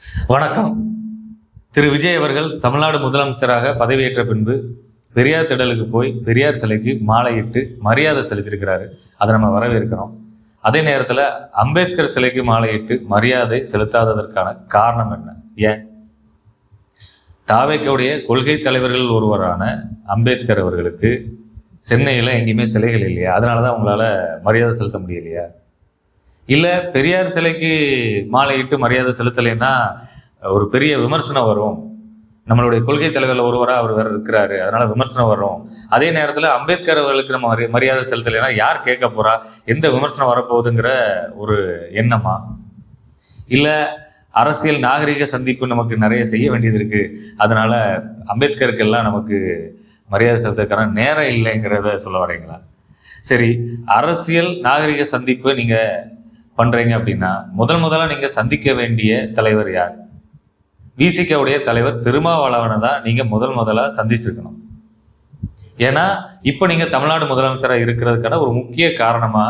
வணக்கம். திரு விஜய் அவர்கள் தமிழ்நாடு முதலமைச்சராக பதவியேற்ற பின்பு பெரியார் திடலுக்கு போய் பெரியார் சிலைக்கு மாலையிட்டு மரியாதை செலுத்தியிருக்கிறாரு. அதை நம்ம வரவேற்கிறோம். அதே நேரத்தில் அம்பேத்கர் சிலைக்கு மாலையிட்டு மரியாதை செலுத்தாததற்கான காரணம் என்ன? ஏன்? தாவேக்காவுடைய கொள்கை தலைவர்கள் ஒருவரான அம்பேத்கர் அவர்களுக்கு சென்னையில் எங்கேயுமே சிலைகள் இல்லையா? அதனால தான் அவங்களால மரியாதை செலுத்த முடியலையா? இல்லை பெரியார் சிலைக்கு மாலையிட்டு மரியாதை செலுத்தலைன்னா ஒரு பெரிய விமர்சனம் வரும். நம்மளுடைய கொள்கை தலைவர்கள் ஒருவராக அவர் வேற இருக்கிறாரு, அதனால விமர்சனம் வரும். அதே நேரத்தில் அம்பேத்கர் அவர்களுக்கு நம்ம மரியாதை செலுத்தலைன்னா யார் கேட்க போறா, எந்த விமர்சனம் வரப்போகுதுங்கிற ஒரு எண்ணமா? இல்லை அரசியல் நாகரிக சந்திப்பு நமக்கு நிறைய செய்ய வேண்டியது இருக்கு, அதனால அம்பேத்கருக்கெல்லாம் நமக்கு மரியாதை செலுத்துறதுக்கான நேரம் இல்லைங்கிறத சொல்ல வரீங்களா? சரி, அரசியல் நாகரிக சந்திப்பு நீங்க பண்றீங்க அப்படின்னா முதல்ல நீங்க சந்திக்க வேண்டிய தலைவர் யார்? விசிகவுடைய தலைவர் திருமாவளவனை தான் நீங்க முதலா சந்திச்சிருக்கணும். ஏன்னா இப்ப நீங்க தமிழ்நாடு முதலமைச்சராக இருக்கிறதுக்கான ஒரு முக்கிய காரணமா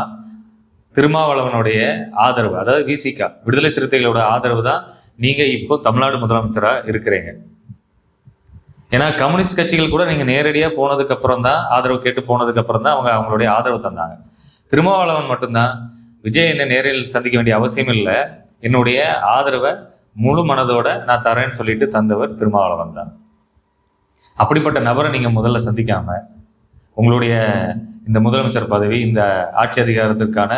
திருமாவளவனுடைய ஆதரவு, அதாவது விசிக விடுதலை சிறுத்தைகளோட ஆதரவு தான் நீங்க இப்போ தமிழ்நாடு முதலமைச்சராக இருக்கிறீங்க. ஏன்னா கம்யூனிஸ்ட் கட்சிகள் கூட நீங்க நேரடியாக போனதுக்கு அப்புறம் தான், ஆதரவு கேட்டு போனதுக்கு அப்புறம் தான் அவங்க அவங்களுடைய ஆதரவு தந்தாங்க. திருமாவளவன் மட்டும்தான் விஜய் என்னை நேரில் சந்திக்க வேண்டிய அவசியம் இல்லை, என்னுடைய ஆதரவை முழு மனதோட நான் தரேன்னு சொல்லிட்டு தந்தவர் திருமாவளவன் தான். அப்படிப்பட்ட நபரை நீங்க முதல்ல சந்திக்காம உங்களுடைய இந்த முதலமைச்சர் பதவி, இந்த ஆட்சி அதிகாரத்திற்கான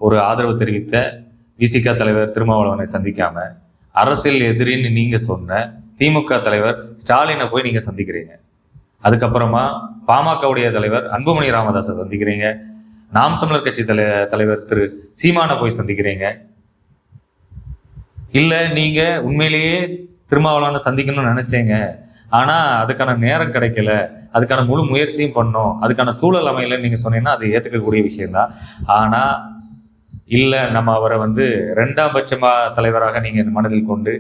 ஒரு ஆதரவு தெரிவித்த விசிக தலைவர் திருமாவளவனை சந்திக்காம அரசியல் எதிரின்னு நீங்க சொன்ன திமுக தலைவர் ஸ்டாலினை போய் நீங்க சந்திக்கிறீங்க. அதுக்கப்புறமா பாமகவுடைய தலைவர் அன்புமணி ராமதாஸை சந்திக்கிறீங்க. நாம் தமிழர் கட்சி தலைவர் திரு சீமானை போய் சந்திக்கிறீங்க. இல்ல நீங்க உண்மையிலேயே திருமாவளவனை சந்திக்கணும்னு நினைச்சீங்க, ஆனா அதுக்கான நேரம் கிடைக்கல, அதுக்கான முழு முயற்சியும் பண்ணோம், அதுக்கான சூழல் அமையலன்னு நீங்க சொன்னீங்கன்னா அது ஏத்துக்கக்கூடிய விஷயம்தான். ஆனா இல்ல நம்ம அவரை ரெண்டாம் பட்சமா தலைவராக நீங்க மனதில் கொண்டு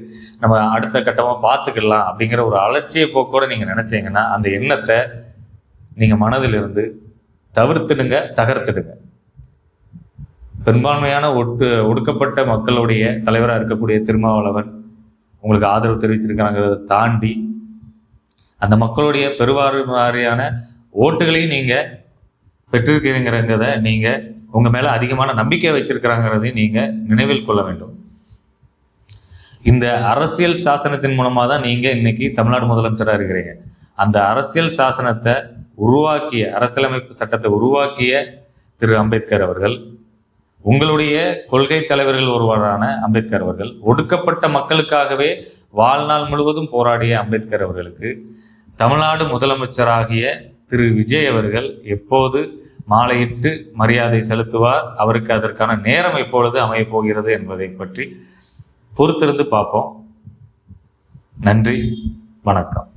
நம்ம அடுத்த கட்டமா பார்த்துக்கலாம் அப்படிங்கிற ஒரு அலட்சிய போக்கோட நீங்க நினைச்சீங்கன்னா அந்த எண்ணத்தை நீங்க மனதில் இருந்து தவிர்த்துடுங்க, தகர்த்துடுங்க. பெரும்பான்மையான ஒடுக்கப்பட்ட மக்களுடைய தலைவராக இருக்கக்கூடிய திருமாவளவன் உங்களுக்கு ஆதரவு தெரிவிச்சிருக்கிறாங்கிறத தாண்டி அந்த மக்களுடைய பெருவாரியான ஓட்டுகளையும் நீங்க பெற்றிருக்கிறீங்கிறத நீங்க உங்க மேல அதிகமான நம்பிக்கை வச்சிருக்கிறாங்கிறதையும் நீங்க நினைவில் கொள்ள வேண்டும். இந்த அரசியல் சாசனத்தின் மூலமா தான் நீங்க இன்னைக்கு தமிழ்நாடு முதலமைச்சராக இருக்கிறீங்க. அந்த அரசியல் சாசனத்தை உருவாக்கிய, அரசியலமைப்பு சட்டத்தை உருவாக்கிய திரு அம்பேத்கர் அவர்கள், உங்களுடைய கொள்கை தலைவர்கள் ஒருவரான அம்பேத்கர் அவர்கள், ஒடுக்கப்பட்ட மக்களுக்காகவே வாழ்நாள் முழுவதும் போராடிய அம்பேத்கர் அவர்களுக்கு தமிழ்நாடு முதலமைச்சராகிய திரு விஜய் அவர்கள் எப்போது மாலையிட்டு மரியாதை செலுத்துவார், அவருக்கு அதற்கான நேரம் எப்பொழுது அமையப் போகிறது என்பதை பற்றி பொறுத்திருந்து பார்ப்போம். நன்றி, வணக்கம்.